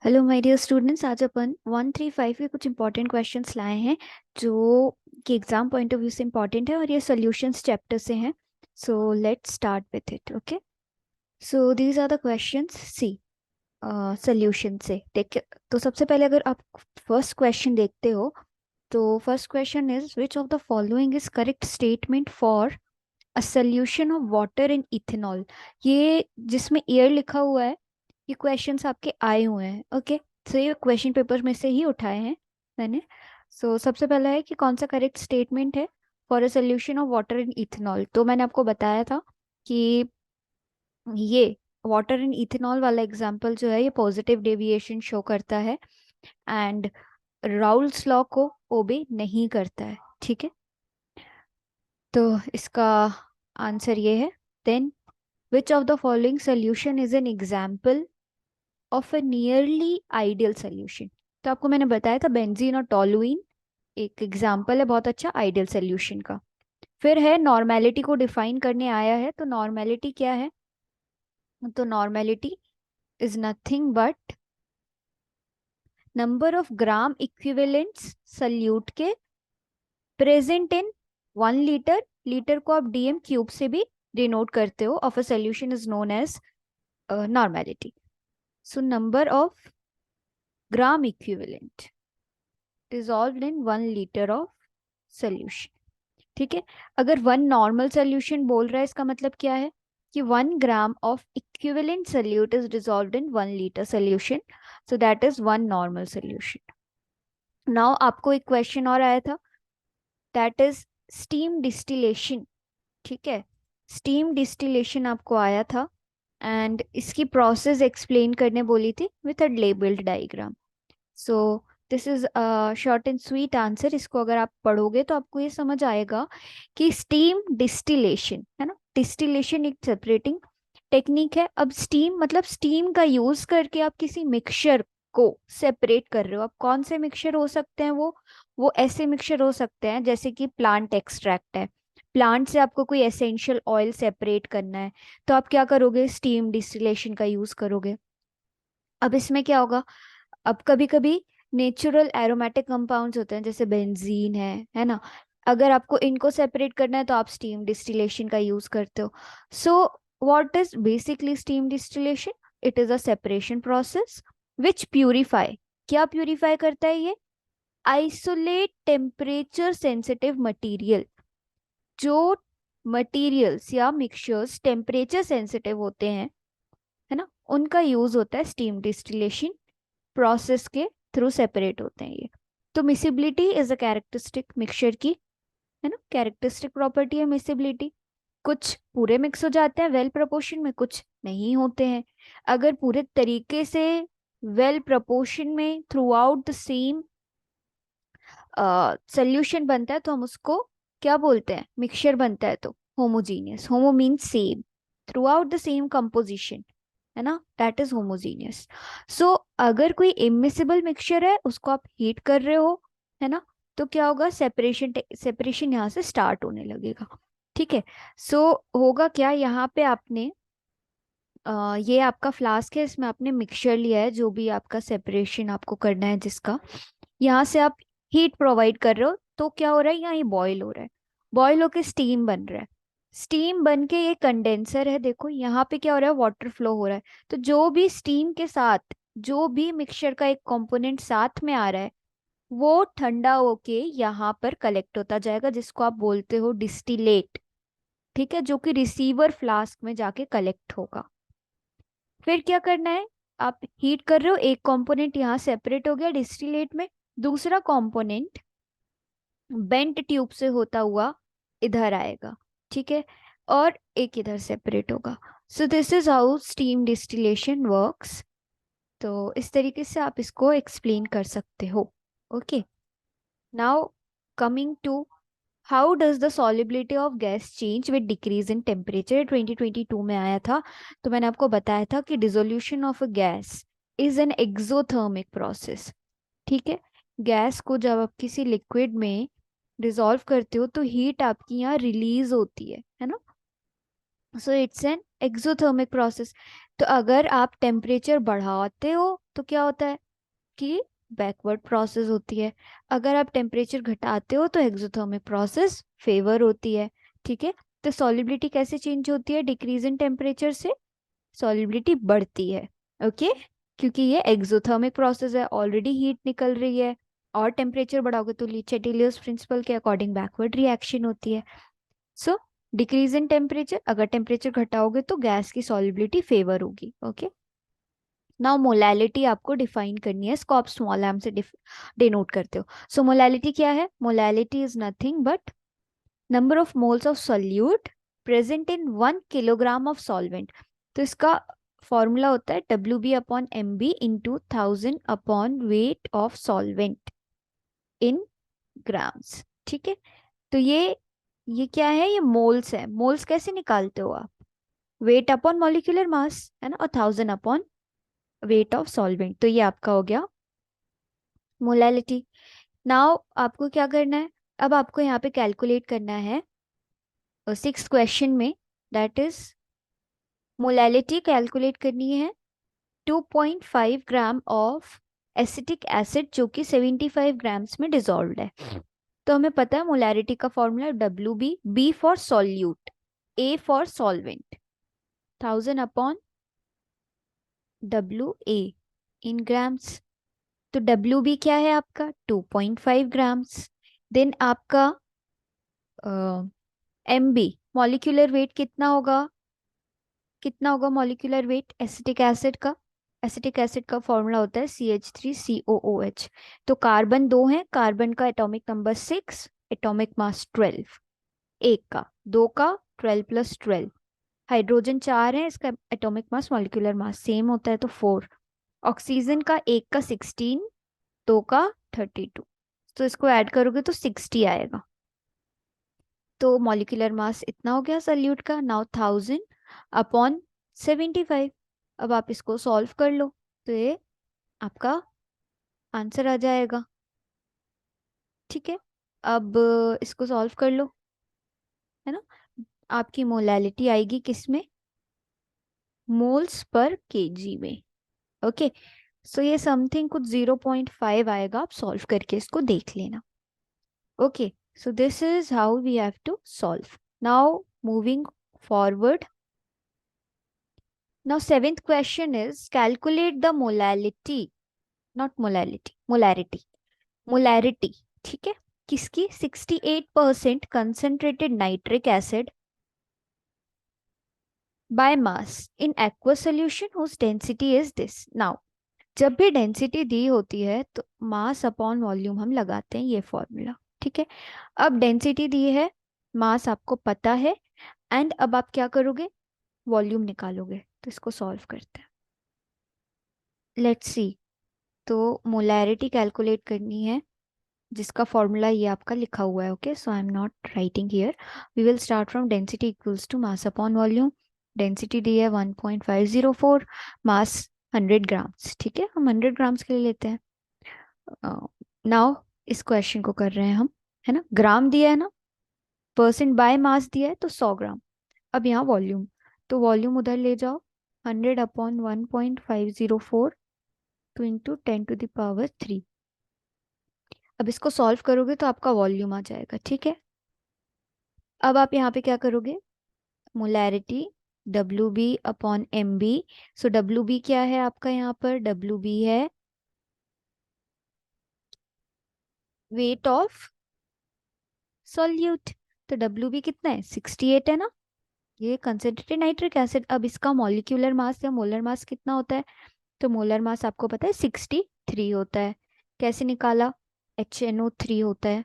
Hello my dear students, आज अपन 135 के कुछ इंपॉर्टेंट क्वेश्चंस लाए हैं जो कि एग्जाम पॉइंट ऑफ व्यू से इंपॉर्टेंट है और ये सॉल्यूशंस चैप्टर से हैं. So let's start with it. Okay, so these are the questions. सी सॉल्यूशन से देख. तो सबसे पहले अगर आप फर्स्ट क्वेश्चन देखते हो तो first question is which of the following is correct statement for a solution of water in ethanol. ये जिसमें एयर लिखा हुआ है, ये क्वेश्चंस आपके आए हुए हैं. ओके, तो ये क्वेश्चन पेपर में से ही उठाए हैं मैंने. सबसे पहला है कि कौन सा करेक्ट स्टेटमेंट है for a solution of water in ethanol. तो मैंने आपको बताया था कि ये वाटर इन इथेनॉल वाला एग्जाम्पल जो है ये पॉजिटिव डेविएशन शो करता है एंड राउल्स लॉ को ओबे नहीं करता है. ठीक है, तो इसका आंसर ये है. Then which of the following solution is an example of a nearly ideal solution. तो आपको मैंने बताया था बेंजीन और टोलुइन एक एग्जाम्पल है बहुत अच्छा आइडियल सोल्यूशन का. फिर है नॉर्मेलिटी को डिफाइन करने आया है. तो नॉर्मेलिटी क्या है? तो normality is nothing but number of gram equivalents solute के प्रेजेंट इन 1 लीटर. लीटर को आप डीएम क्यूब से भी डिनोट करते हो of a solution is known as normality. So number of gram equivalent dissolved in 1 litre of solution. ठीक है, अगर वन नॉर्मल सोल्यूशन बोल रहा है इसका मतलब क्या है कि 1 gram of equivalent solute is dissolved in 1 litre solution. So that is one normal solution. Now आपको एक क्वेश्चन और आया था, दैट इज स्टीम डिस्टिलेशन. ठीक है, स्टीम डिस्टिलेशन आपको आया था एंड इसकी प्रोसेस एक्सप्लेन करने बोली थी with a labelled diagram. So this is a short and sweet answer. इसको अगर आप पढ़ोगे तो आपको ये समझ आएगा कि स्टीम डिस्टिलेशन है ना, डिस्टिलेशन एक सेपरेटिंग टेक्निक है. अब स्टीम मतलब स्टीम का यूज करके आप किसी मिक्सचर को सेपरेट कर रहे हो. अब कौन से मिक्सचर हो सकते हैं? वो ऐसे मिक्सचर हो सकते हैं जैसे कि प्लांट एक्सट्रैक्ट है, प्लांट से आपको कोई एसेंशियल ऑयल सेपरेट करना है तो आप क्या करोगे? स्टीम डिस्टिलेशन का यूज करोगे. अब इसमें क्या होगा, अब कभी कभी नेचुरल एरोमेटिक कंपाउंड्स होते हैं जैसे बेंजीन है ना, अगर आपको इनको सेपरेट करना है तो आप स्टीम डिस्टिलेशन का यूज करते हो. So what is basically steam distillation? It is a separation process which purify. क्या प्यूरिफाई करता है ये? Isolate temperature sensitive material. जो मटेरियल्स या मिक्सचर्स टेम्परेचर सेंसिटिव होते हैं है ना, उनका यूज होता है स्टीम डिस्टिलेशन प्रोसेस के थ्रू सेपरेट होते हैं ये. तो miscibility is a characteristic mixture की, है ना, कैरेक्टरिस्टिक प्रॉपर्टी है मिसिबिलिटी. कुछ पूरे मिक्स हो जाते हैं वेल प्रोपोर्शन में, कुछ नहीं होते हैं. अगर पूरे तरीके से वेल प्रोपोर्शन में through out the same solution बनता है तो हम उसको क्या बोलते हैं? मिक्सचर बनता है तो homogeneous. Homo means same, through out the same composition, है ना, दैट इज होमोजीनियस. सो अगर कोई इमिसिबल मिक्सचर है उसको आप हीट कर रहे हो, है ना, तो क्या होगा? सेपरेशन सेपरेशन यहाँ से स्टार्ट होने लगेगा. ठीक है, सो होगा क्या यहाँ पे आपने ये आपका फ्लास्क है, इसमें आपने मिक्सचर लिया है जो भी आपका सेपरेशन आपको करना है जिसका, यहाँ से आप हीट प्रोवाइड कर रहे हो तो क्या हो रहा है? यहाँ ये बॉईल हो रहा है, बॉईल होके स्टीम बन रहा है. स्टीम बन के ये कंडेंसर है, देखो यहाँ पे क्या हो रहा है? वाटर फ्लो हो रहा है. तो जो भी स्टीम के साथ जो भी मिक्सचर का एक कंपोनेंट साथ में आ रहा है वो ठंडा होके यहाँ पर कलेक्ट होता जाएगा जिसको आप बोलते हो डिस्टिलेट. ठीक है, जो कि रिसीवर फ्लास्क में जाके कलेक्ट होगा. फिर क्या करना है? आप हीट कर रहे हो, एक कंपोनेंट यहाँ सेपरेट हो गया डिस्टिलेट में, दूसरा कंपोनेंट बेंट ट्यूब से होता हुआ इधर आएगा. ठीक है, और एक इधर सेपरेट होगा. सो this is how steam distillation works. तो इस तरीके से आप इसको एक्सप्लेन कर सकते हो. Okay, now coming to how does the solubility of gas change with decrease in temperature. 2022 में आया था. तो मैंने आपको बताया था कि dissolution of a gas is an exothermic process. ठीक है, गैस को जब आप किसी लिक्विड में डिसॉल्व करते हो तो हीट आपकी यहाँ रिलीज होती है ना. So it's an exothermic process. तो अगर आप टेम्परेचर बढ़ाते हो तो क्या होता है कि बैकवर्ड प्रोसेस होती है, अगर आप टेम्परेचर घटाते हो तो एक्सोथर्मिक प्रोसेस फेवर होती है। ठीक है, तो सॉलिबिलिटी कैसे चेंज होती है डिक्रीज इन टेम्परेचर से? सॉलिबिलिटी बढ़ती है। ओके, क्योंकि ये एक्सोथर्मिक प्रोसेस है, ऑलरेडी हीट निकल रही है, और टेम्परेचर बढ़ाओगे तो चेटिलियस प्रिंसिपल के अकॉर्डिंग बैकवर्ड रिएक्शन होती है। सो डिक्रीज इन टेम्परेचर, अगर टेम्परेचर घटाओगे तो गैस की सॉलिबिलिटी फेवर होगी। ओके, नाउ मोलैलिटी आपको डिफाइन करनी है, इसको आप स्मॉल एम से डिनोट करते हो। सो मोलैलिटी क्या है? Molality is nothing but number of moles of solute present in 1 kilogram of solvent. तो इसका फॉर्मूला होता है WB/MB into 1000 upon weight of solvent in grams. ठीक है, तो ये क्या है? ये मोल्स है। मोल्स कैसे निकालते हो आप? वेट अपॉन मॉलिक्यूलर मास है ना, और 1000 अपॉन वेट ऑफ सॉल्वेंट। तो ये आपका हो गया मोलैलिटी। नाउ आपको क्या करना है? अब आपको यहाँ पे कैलकुलेट करना है 6th क्वेश्चन में, दैट इज मोलैलिटी कैलकुलेट करनी है 2.5 ग्राम ऑफ एसिटिक एसिड जो कि 75 ग्राम्स में डिजोल्व है। तो हमें पता है मोलैरिटी का formula WB, B for solute, A for solvent, 1000 upon WA in grams. तो WB क्या है आपका? 2.5 ग्राम्स। देन आपका MB, मॉलिक्यूलर वेट कितना होगा? कितना होगा मॉलिक्यूलर वेट एसिटिक एसिड का? एसिटिक एसिड का फॉर्मूला होता है CH3COOH। तो कार्बन दो है, कार्बन का एटॉमिक नंबर 6, एटॉमिक मास 12, एक का, दो का 12 + 12। हाइड्रोजन चार है, इसका atomic mass molecular mass same होता है तो 4। ऑक्सीजन का एक का 16, दो का 32। तो इसको ऐड करोगे तो 60 आएगा। तो मॉलिक्यूलर मास इतना हो गया सल्यूट का। Now 1000 upon 75। अब आप इसको सॉल्व कर लो तो ये आपका आंसर आ जाएगा। ठीक है, अब इसको सॉल्व कर लो, है ना। आपकी मोलैलिटी आएगी किसमें? मोल्स पर केजी में। ओके, सो ये समथिंग कुछ 0.5 आएगा, आप सॉल्व करके इसको देख लेना। Okay, so this is how we have to solve. Now moving forward. Now seventh question is calculate the molality, not molality, molarity. Molarity, ठीक है, किसकी? 68% concentrated nitric acid by mass in aqueous solution whose density is this. Now जब भी density दी होती है तो मास upon volume हम लगाते हैं, ये फॉर्मूला। ठीक है, अब डेंसिटी दी है, मास आपको पता है, एंड अब आप क्या करोगे? वॉल्यूम निकालोगे। तो इसको सॉल्व करते हैं, लेट्स सी। तो मोलैरिटी कैलकुलेट करनी है, जिसका फॉर्मूला ये आपका लिखा हुआ है। Okay, so I am not writing here. We will start from density equals to mass upon volume. Density दी है 1.504, मास 100 ग्राम्स। ठीक है, हम 100 ग्राम्स के लिए लेते हैं। नाउ इस क्वेश्चन को कर रहे हैं हम, है ना। ग्राम दिया है ना, परसेंट बाय मास दिया है तो 100 ग्राम। अब यहाँ वॉल्यूम, तो वॉल्यूम उधर ले जाओ, 100 अपॉन 1.504 तो इंटू 10⁻³ अब इसको सॉल्व करोगे तो आपका वॉल्यूम आ जाएगा। ठीक है, अब आप यहाँ पे क्या करोगे? Molarity WB/MB। सो WB क्या है आपका? यहाँ पर WB है वेट ऑफ सॉल्यूट। तो WB कितना है? 68 है ना, ये कंसेंट्रेटेड नाइट्रिक एसिड। अब इसका मॉलिक्यूलर मास या मोलर मास कितना होता है? तो मोलर मास आपको पता है 63 होता है। कैसे निकाला? HNO3 होता है,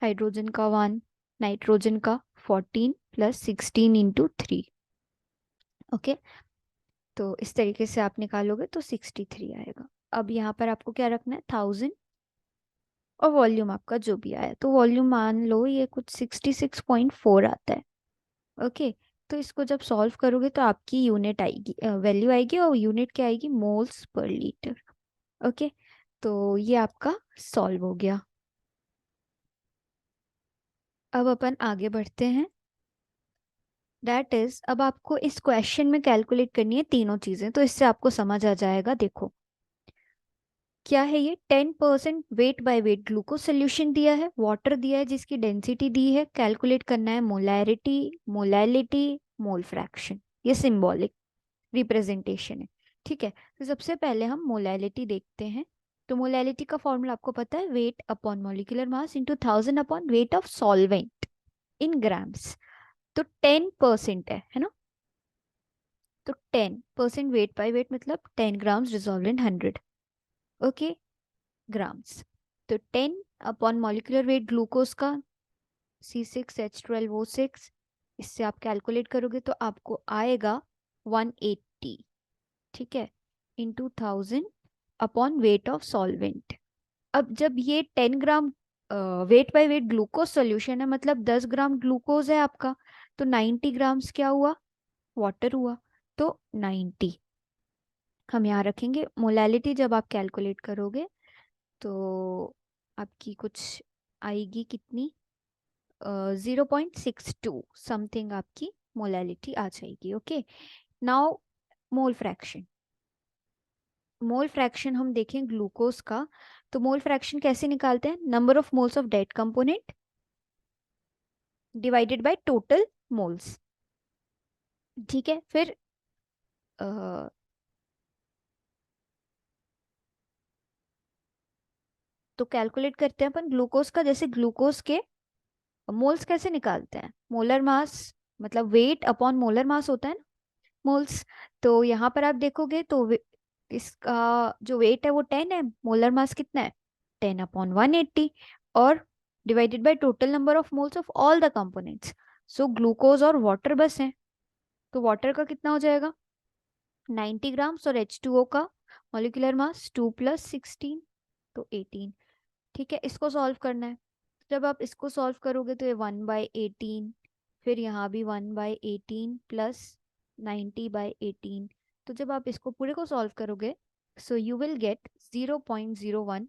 हाइड्रोजन का 1, नाइट्रोजन का 14 + 16 इंटू 3। ओके, तो इस तरीके से आप निकालोगे तो 63 आएगा। अब यहाँ पर आपको क्या रखना है? 1000 और वॉल्यूम आपका जो भी आया, तो वॉल्यूम मान लो ये कुछ 66.4 आता है। ओके, तो इसको जब सॉल्व करोगे तो आपकी यूनिट आएगी, वैल्यू आएगी, और यूनिट क्या आएगी? Moles per litre. ओके, तो ये आपका सॉल्व हो गया। अब अपन आगे बढ़ते हैं। दैट इज, अब आपको इस क्वेश्चन में कैलकुलेट करनी है तीनों चीजें, तो इससे आपको समझ आ जाएगा। देखो क्या है ये, 10% weight by weight glucose solution दिया है, वाटर दिया है जिसकी डेंसिटी दी है, कैलकुलेट करना है मोलैरिटी, मोलैलिटी, मोल फ्रैक्शन। ये सिंबॉलिक रिप्रेजेंटेशन है, ठीक है। तो सबसे पहले हम मोलैलिटी देखते हैं। तो मोलैलिटी का फॉर्मूला आपको पता है, weight upon molecular mass into 1000 upon weight of solvent in grams. तो 10% है ना, तो 10% वेट बाय वेट मतलब 10 grams dissolve in 100, okay, grams. तो 10 अपॉन मॉलिक्यूलर वेट ग्लूकोज का C6H12O6, इससे आप कैलकुलेट करोगे तो आपको आएगा 180, ठीक है, into 1000 upon weight of solvent. अब जब ये 10 gram weight by weight glucose solution है, मतलब 10 ग्राम ग्लूकोज है आपका, तो 90 ग्राम्स क्या हुआ, वाटर हुआ। तो 90 हम यहाँ रखेंगे। मोलैलिटी जब आप कैलकुलेट करोगे तो आपकी कुछ आएगी कितनी, 0.62 समथिंग आपकी मोलैलिटी आ जाएगी, okay. Now mole fraction, mole fraction हम देखें ग्लूकोज का, तो मोल फ्रैक्शन कैसे निकालते हैं, number of moles of dead component divided by total moles, ठीक है। फिर तो कैलकुलेट करते हैं अपन ग्लूकोज का, जैसे ग्लूकोज के मोल्स कैसे निकालते हैं, मोलर मास मतलब वेट अपॉन मोलर मास होता है ना, मोल्स। तो यहाँ पर आप देखोगे तो इसका जो वेट है वो 10 है, मोलर मास कितना है 10/180, और divided by total number of moles of all the components. So glucose और वाटर बस है, तो वाटर का कितना हो जाएगा 90 ग्राम्स, और H2O का मॉलिक्यूलर मास 2 + 16, तो 18, ठीक है। इसको सॉल्व करना है, जब आप इसको सॉल्व करोगे तो ये 1/18, फिर यहाँ भी 1/18 प्लस 90/18। तो जब आप इसको पूरे को सॉल्व करोगे, so you will get 0.01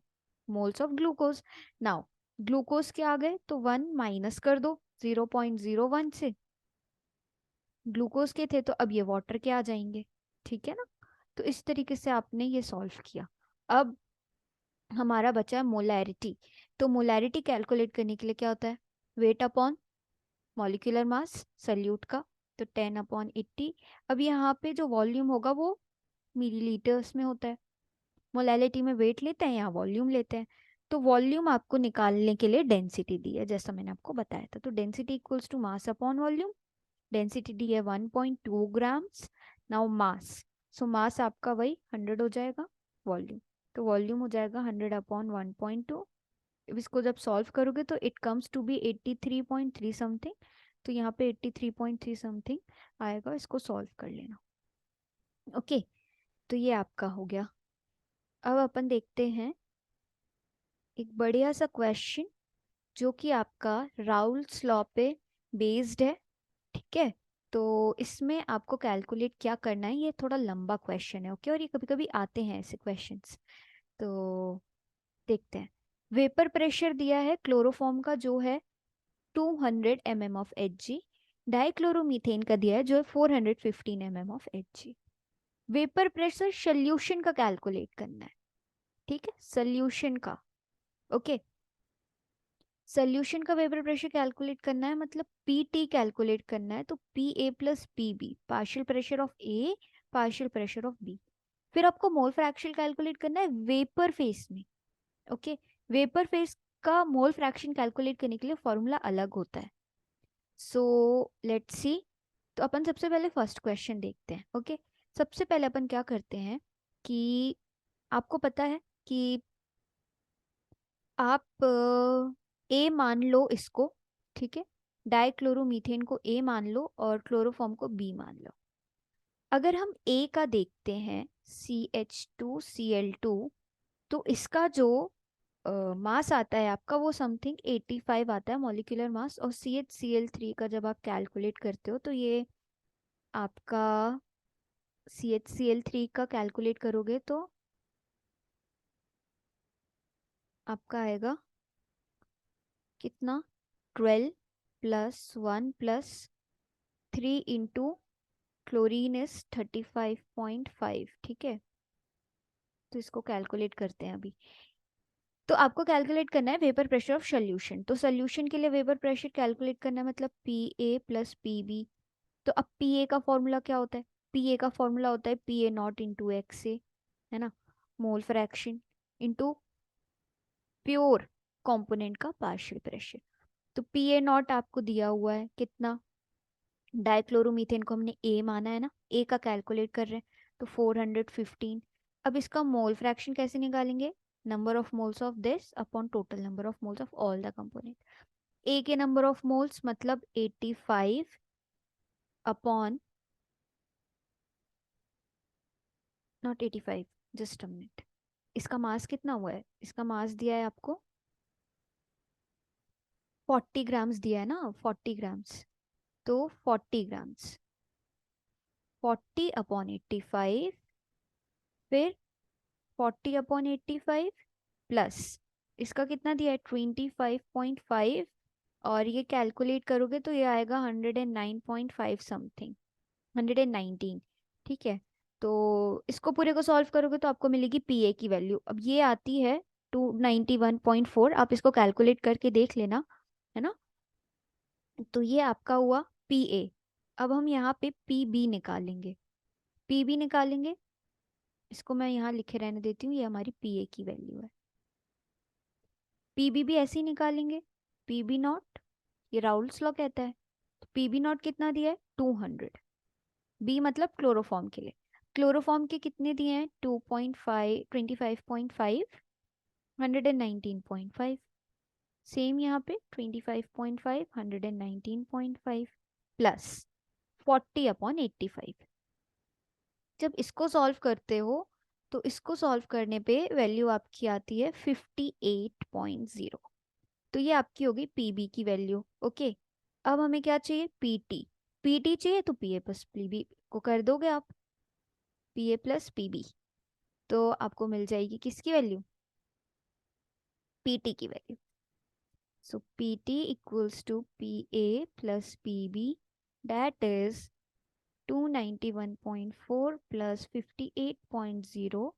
moles of glucose. Now glucose के आ गए तो 1 माइनस कर दो 0.01 से, ग्लूकोज के थे तो अब ये वाटर के आ जाएंगे, ठीक है ना। तो इस तरीके से आपने ये सॉल्व किया। अब हमारा बचा है मोलैरिटी। तो मोलैरिटी कैलकुलेट करने के लिए क्या होता है, weight upon molecular mass solute का, तो 10/80। अब यहाँ पे जो वॉल्यूम होगा वो मिलीलीटर्स में होता है, मोलैलिटी में वेट लेते हैं, यहाँ वॉल्यूम लेते हैं। तो वॉल्यूम आपको निकालने के लिए डेंसिटी दी है, जैसा मैंने आपको बताया था। तो density equals to mass upon volume, density दी है 1.2 ग्राम्स। नाउ मास, सो मास आपका वही 100 हो जाएगा, वॉल्यूम तो वॉल्यूम हो जाएगा 100/1.2। इसको जब सॉल्व करोगे तो it comes to be 83.3 something, तो यहाँ पे 83.3 समथिंग आएगा, इसको सॉल्व कर लेना, ओके। तो ये आपका हो गया। अब अपन देखते हैं एक बढ़िया सा क्वेश्चन जो कि आपका राउल्स लॉ पे बेस्ड है, ठीक है। तो इसमें आपको कैलकुलेट क्या करना है, ये थोड़ा लंबा क्वेश्चन है, ओके, और ये कभी कभी आते हैं ऐसे क्वेश्चंस। तो देखते हैं, वेपर प्रेशर दिया है क्लोरोफॉर्म का जो है 200 mm ऑफ Hg, डाइक्लोरोमीथेन का दिया है जो है 415 mm of Hg। Vapour pressure solution का कैलकुलेट करना है, ठीक है, सोल्यूशन का, ओके। सोल्यूशन का वेपर प्रेशर कैलकुलेट करना है, मतलब पीटी कैलकुलेट करना है, तो PA + PB, partial pressure of A, partial pressure of B. फिर आपको मोल फ्रैक्शन कैलकुलेट करना है वेपर फेस में, ओके। वेपर फेस का मोल फ्रैक्शन कैलकुलेट करने के लिए फॉर्मूला अलग होता है, सो लेट्स सी। तो अपन सबसे पहले फर्स्ट क्वेश्चन देखते हैं, ओके। सबसे पहले अपन क्या करते हैं कि आपको पता है कि आप ए मान लो इसको, ठीक है, डाइक्लोरोमीथेन को ए मान लो और क्लोरोफॉर्म को बी मान लो। अगर हम ए का देखते हैं CH2Cl2, तो इसका जो मास आता है आपका वो समथिंग 85 आता है मॉलिक्यूलर मास, और CHCl3 का जब आप कैलकुलेट करते हो तो ये आपका CHCl3 का कैलकुलेट करोगे तो आपका आएगा कितना, 12 + 1 + 3 इंटू क्लोरीन इज 35.5, ठीक है। तो इसको कैलकुलेट करते हैं अभी। तो आपको कैलकुलेट करना है वेपर प्रेशर ऑफ सोल्यूशन। तो सोल्यूशन के लिए वेपर प्रेशर कैलकुलेट करना है, मतलब P A plus P B. तो अब पी ए का फॉर्मूला क्या होता है? पी ए का फॉर्मूला होता है P A not into X A, है ना, mole fraction into pure component का पार्शियल प्रेशर। तो पी ए नॉट आपको दिया हुआ है कितना, डाइक्लोरोमीथेन को हमने ए माना है ना, ए का कैलकुलेट कर रहे हैं, तो 415। अब इसका मोल फ्रैक्शन कैसे निकालेंगे? Number of moles of this upon total number of moles of all the component. A के नंबर ऑफ मोल्स मतलब 85 upon, not 85, just a minute, इसका मास कितना हुआ है? इसका मास दिया है आपको 40 ग्राम्स दिया है ना, 40 ग्राम्स। तो 40 ग्राम्स 40 अपॉन 85, फिर 40 अपॉन 85 प्लस इसका कितना दिया है 25.5, और ये कैलकुलेट करोगे तो ये आएगा 109.5 समथिंग, 119, ठीक है। तो इसको पूरे को सॉल्व करोगे तो आपको मिलेगी पी ए की वैल्यू। अब ये आती है 291.4, आप इसको कैलकुलेट करके देख लेना, है ना। तो ये आपका हुआ पी ए। अब हम यहाँ पे पी बी निकालेंगे, पी बी निकालेंगे। इसको मैं यहाँ लिखे रहने देती हूँ, ये हमारी पी ए की वैल्यू है। पी बी भी ऐसे ही निकालेंगे, पी बी नॉट, ये राउल्स लॉ कहता है। तो पी बी नॉट कितना दिया है 200, बी मतलब क्लोरोफॉर्म के लिए। क्लोरोफॉर्म के कितने दिए हैं 2.5, 25.5, 119.5। सेम यहाँ पे 25.5, 119.5 प्लस 40 अपॉन 85। जब इसको सॉल्व करते हो तो इसको सॉल्व करने पे वैल्यू आपकी आती है 58.0। तो ये आपकी होगी पीबी की वैल्यू, ओके। अब हमें क्या चाहिए, पीटी। पीटी चाहिए तो पीए प्लस पीबी को कर दोगे आप, पीए प्लस पीबी, तो आपको मिल जाएगी किसकी वैल्यू, पीटी की value. So PT equals to PA plus PB, that is 291.4 plus 58.0।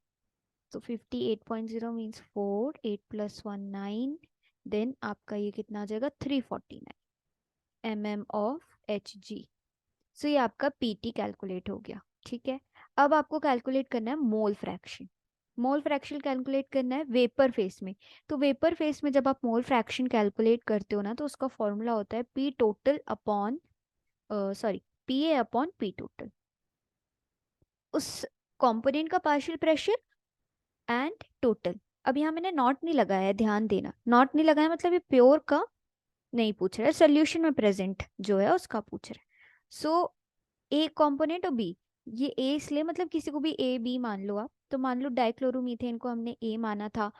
तो 58.0 मीन्स 4, 8 प्लस 1 9, देन आपका ये कितना आ जाएगा 349 mm ऑफ एच जी। सो ये आपका पीटी कैलकुलेट हो गया, ठीक है। अब आपको कैलकुलेट करना है मोल फ्रैक्शन। मोल फ्रैक्शन कैलकुलेट करना है वेपर फेस में। तो वेपर फेस में जब आप मोल फ्रैक्शन कैलकुलेट करते हो ना, तो उसका फॉर्मूला होता है P total upon, sorry, P A upon P total, उस कंपोनेंट का पार्शियल प्रेशर एंड टोटल। अब यहाँ मैंने नॉट नहीं लगाया है, ध्यान देना, नॉट नहीं लगाया मतलब ये प्योर का नहीं पूछ रहा है, सोल्यूशन में प्रेजेंट जो है उसका पूछ रहा है। सो ए कंपोनेंट और बी, ये ए इसलिए मतलब किसी को भी ए बी मान लो आप। तो मान लो डाइक्लोरोमीथेन को हमने ए माना था,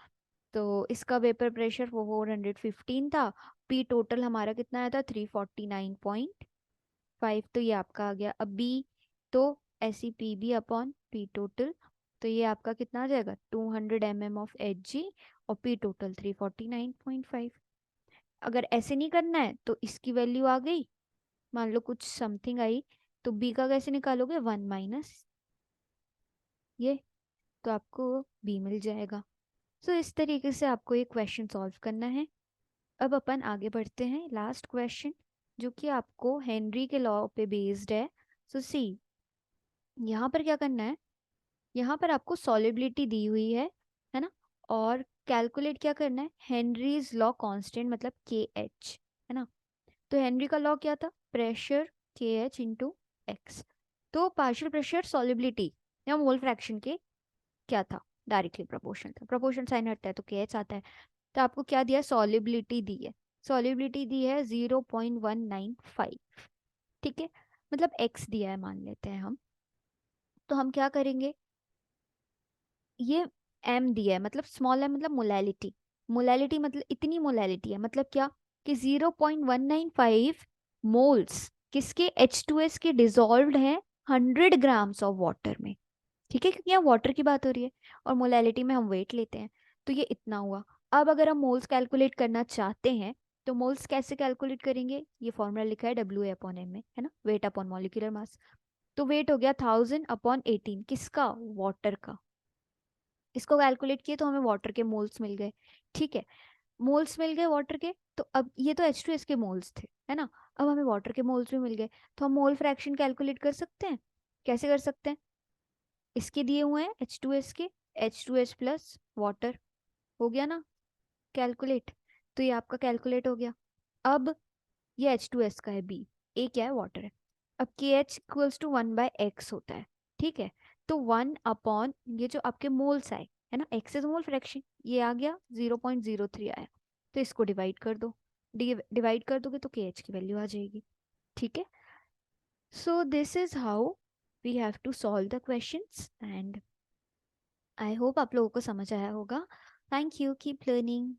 तो इसका वेपर प्रेशर वो 415 था, पी टोटल हमारा कितना आया था 349.5। तो ये आपका आ गया। अब बी, तो ऐसी P B upon P total, तो ये आपका कितना आ जाएगा 200 mm ऑफ एच जी, और पी टोटल 349.5। अगर ऐसे नहीं करना है तो इसकी वैल्यू आ गई, मान लो कुछ समथिंग आई, तो बी का कैसे निकालोगे 1 माइनस ये, तो आपको बी मिल जाएगा। सो इस तरीके से आपको ये क्वेश्चन सॉल्व करना है। अब अपन आगे बढ़ते हैं, लास्ट क्वेश्चन जो कि आपको हेनरी के लॉ पे बेस्ड है। सो सी, यहाँ पर क्या करना है, यहाँ पर आपको सॉलिबिलिटी दी हुई है ना, और कैलकुलेट क्या करना है, हेनरीज लॉ कांस्टेंट मतलब के एच, है ना। तो हेनरी का लॉ क्या था, प्रेशर के एच इंटू एक्स। तो पार्शियल प्रेशर सॉलिबिलिटी या मोल फ्रैक्शन के क्या था, डायरेक्टली प्रोपोर्शनल था, प्रोपोर्शन साइन हटता है तो के एच आता है। तो आपको क्या दिया, सॉलिबिलिटी दी है, सॉलिबिलिटी दी है 0.195, ठीक है, मतलब एक्स दिया है मान लेते हैं हम। तो हम क्या करेंगे, ये एम दिया है मतलब स्मॉल एम मतलब मोलैलिटी, मोलैलिटी मतलब इतनी मोलैलिटी है, मतलब क्या कि 0.195 मोल्स किसके, H2S के डिजॉल्व्ड हैं 100 ग्राम्स ऑफ वाटर में, ठीक है, क्योंकि यहाँ वाटर की बात हो रही है और मोलैलिटी में हम वेट लेते हैं। तो ये इतना हुआ। अब अगर हम मोल्स कैलकुलेट करना चाहते हैं तो मोल्स कैसे कैलकुलेट करेंगे, ये फॉर्मूला लिखा है WA/m में, है ना, वेट अपॉन मॉलिक्यूलर मास। तो वेट हो गया 1000/18, किसका, वाटर का। इसको कैलकुलेट किए तो हमें वाटर के मोल्स मिल गए, ठीक है। मोल्स मिल गए वाटर के, तो अब ये तो H2S के मोल्स थे, है ना, अब हमें वाटर के मोल्स भी मिल गए, तो हम मोल फ्रैक्शन कैलकुलेट कर सकते हैं। कैसे कर सकते हैं, इसके दिए हुए हैं H2S के, H2S प्लस वाटर, हो गया ना कैलकुलेट। तो ये आपका कैलकुलेट हो गया। अब ये H2S का है B, ए क्या है, वाटर है। अब KH = 1/x होता है, ठीक है। तो 1/, ये जो आपके मोल्स आए, है ना, x इज मोल फ्रैक्शन, ये आ गया 0.03 आया, तो इसको डिवाइड कर दो, डिवाइड कर दोगे तो KH की वैल्यू आ जाएगी, ठीक है। So this is how we have to solve the questions, and I hope आप लोगों को समझ आया होगा। Thank you, keep learning.